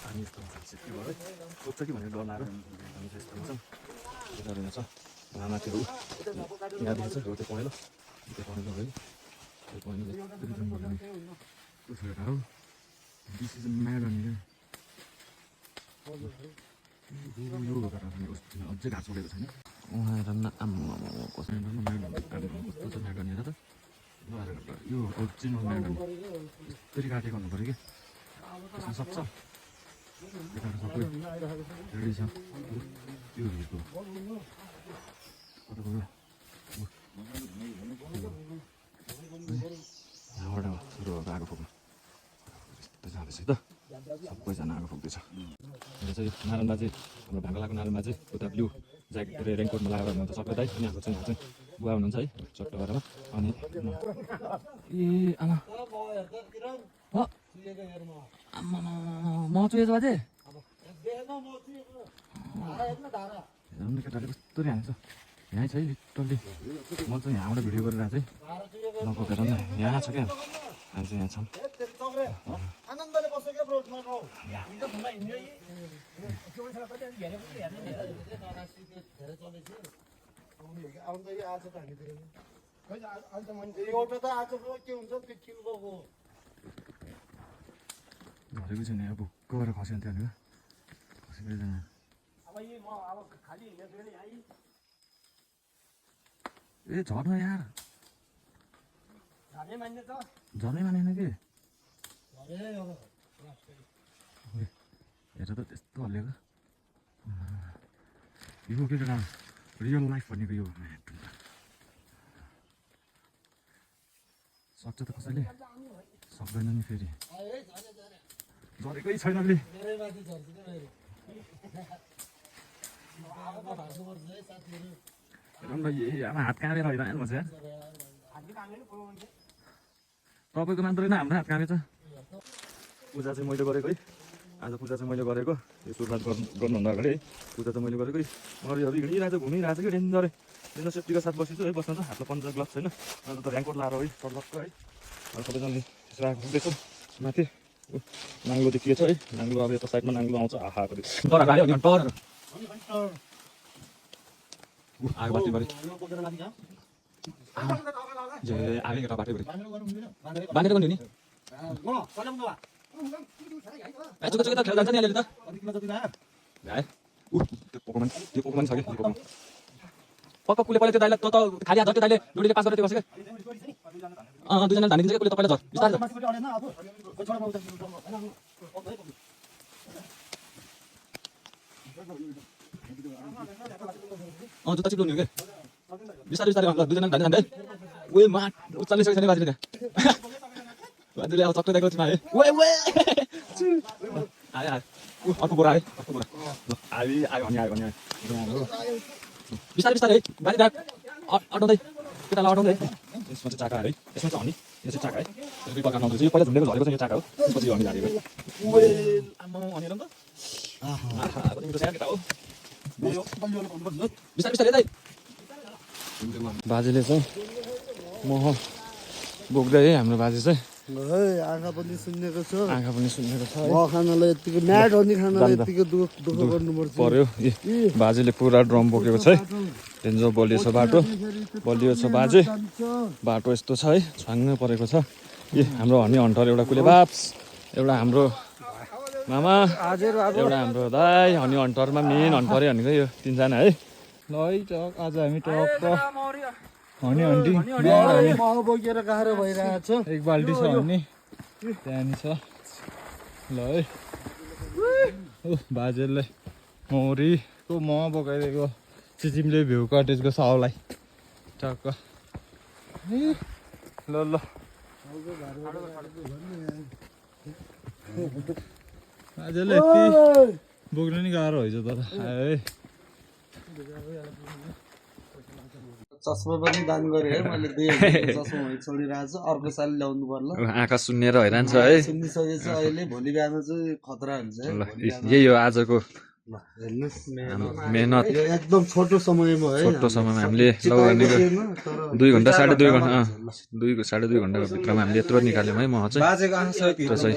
पानी यस्तो हुन्छ चाहिँ त्यो है सोध्छ कि भनेर डर लागेर हामी चाहिँ यस्तो हुन्छौँ यता रहेछ मामातिर यहाँदेखि छ त्यो पहेँलो त्यो पहेँलो है त्यो पहेँलो उसो हो दिस इज म्याड अनि यो अझै घाँस उडेको छैन उहाँ आम्मा कसरी कस्तो छ म्याड हेर त यो ओरिजिनल म्याड फेरि काटेको हुनु पऱ्यो कि त्यसमा सक्छ यताबाट सबै रेडी छ त्यो भिरको कता गयो यहाँबाट सुरु भएको आगो फुक्नु यस्तो जाँदैछ है त सबैजना आगो फुक्दैछ यो चाहिँ नारायण बाजे हाम्रो भाङ्गालाको नारायण बाजे उता ब्लू ज्याकेट के रेनकोटमा लगाएर हुनुहुन्छ सबै दाइ अनि हाम्रो चाहिँ यहाँ चाहिँ बुवा हुनुहुन्छ है चट्टो गरेर अनि ए आमा आम्मा म चुएछ बाजे केटाले कस्तो हान्छ यहीँ छ है लिटरली म चाहिँ यहाँबाट भिडियो गरेर चाहिँ नकोकेर नि यहाँ छ क्या हामी चाहिँ यहाँ छौँ झरेको छैन यहाँ भुक्क भएर खस्यो त्यो भनेर खसेको ए झर्न यार झर्नै मानेन कि हेर त त्यस्तो हल्लेको यो केटा रियल लाइफ भनेको यो सक्छ त कसैले सक्दैन नि फेरि झरेकै छैन अलि अब हात काँडेर होइन म चाहिँ तपाईँको मात्र होइन हाम्रो हात काँडेछ पूजा चाहिँ मैले गरेको है आज पूजा चाहिँ मैले गरेको यो सुरुवात गर्नुभन्दा अगाडि है पूजा चाहिँ मैले गरेको अरू हिँडिरहेको घुमिरहेको कि डेन्जर डेन्जर सेफ्टीको साथ बसिछु है बस्नु त हातमा पन्जा ग्लभ छैन अन्त त ऱ्याङ्कोट लाएर है टल्लक्क है सबैजनाले राखेको पुग्दैछ माथि नाङ्लो देखिएछ है नाङ्लो अब यता साइडमा नाङ्लो आउँछ आहा डर आयो नि डर आगो बाटीभरि आगे केटा बाटैभरि बाँधेर गर्नु नि चुका चुका त खेल जान्छ नि अलिअलि त त्यो पोकोमान छ कि पक्क कुले पहिला त्यो दाइलाई त खाली हात त्यो दाइले डोडीले पास गरेर त्यो बस्यो क्या दुईजना धानी दिन्छ कुले त पहिला झर बिस्तारै जुत्ता चिप्लाउने हो क्या बिस्तारै बिस्तारै दुईजना धानी धान्दै वे मा उचाल्ने सकेको छैन बाजेले त्यहाँ बाजेले अब चक्कर दिएको है वे वे आयो आयो अर्को बोरा है अर्को बोरा आयो आयो भने आयो भने आयो बिस्तारै बिस्तारै है बाजे दाग अटाउँदै केटालाई अटाउँदै यसमा चाहिँ चाका है यसमा चाहिँ हनी यो चाहिँ चाका है दुई प्रकार आउँदैछ यो पहिला झुन्डेको झरेको चाहिँ यो चाका हो त्यसपछि हनी झारेको वे आम्मा हनी त केटा हो बिस्तारै बिस्तारै दाइ बाजेले चाहिँ मह बोक्दै है हाम्रो बाजे चाहिँ आँखा पनि सुन्नेको छ छ म खानालाई यतिको म्याट हो नि खानालाई यतिको दुःख गर्नुपर्छ पर्यो बाजेले पुरा ड्रम बोकेको छ है डेन्जर बलियो छ बाटो बलियो छ बाजे बाटो यस्तो छ है छाङ्नु परेको छ हाम्रो हनी हन्टर एउटा कुले बाप्स एउटा हाम्रो मामा एउटा हाम्रो दाइ हनी हन्टरमा मेन हन्टरै भनेको यो तिनजना है ल है टक आज हामी टक्क हनी हन्टी बोकेर गाह्रो भइरहेको छ एक बाल्टी छ हनी त्यहाँनिर छ ल है बाजेले मौरीको मह बोकाइदिएको चिचिमले भ्यू कटेजको साउलाई टक्क ल आजले यति बोक्नु नि गाह्रो भइछ त है चस्मा पनि दान गरे है मैले 2000 चस्मा मैले छोडिरहेको छु अर्को साल ल्याउनु पर्ला आँखा सुन्निएर हैरान छ है सुनिसकेछ अहिले भोलि बिहान चाहिँ खतरा हुन्छ है ल यही हो आजको ल हेर्नुस् मेहनत यो एकदम छोटो समयमा है छोटो समयमा हामीले लगानीको 2 घण्टा 2.5 घण्टा 2.5 घण्टाको भित्रमा हामीले यत्रो निकाल्यौँ है म चाहिँ बाजेको आँखा सहित त्यो चाहिँ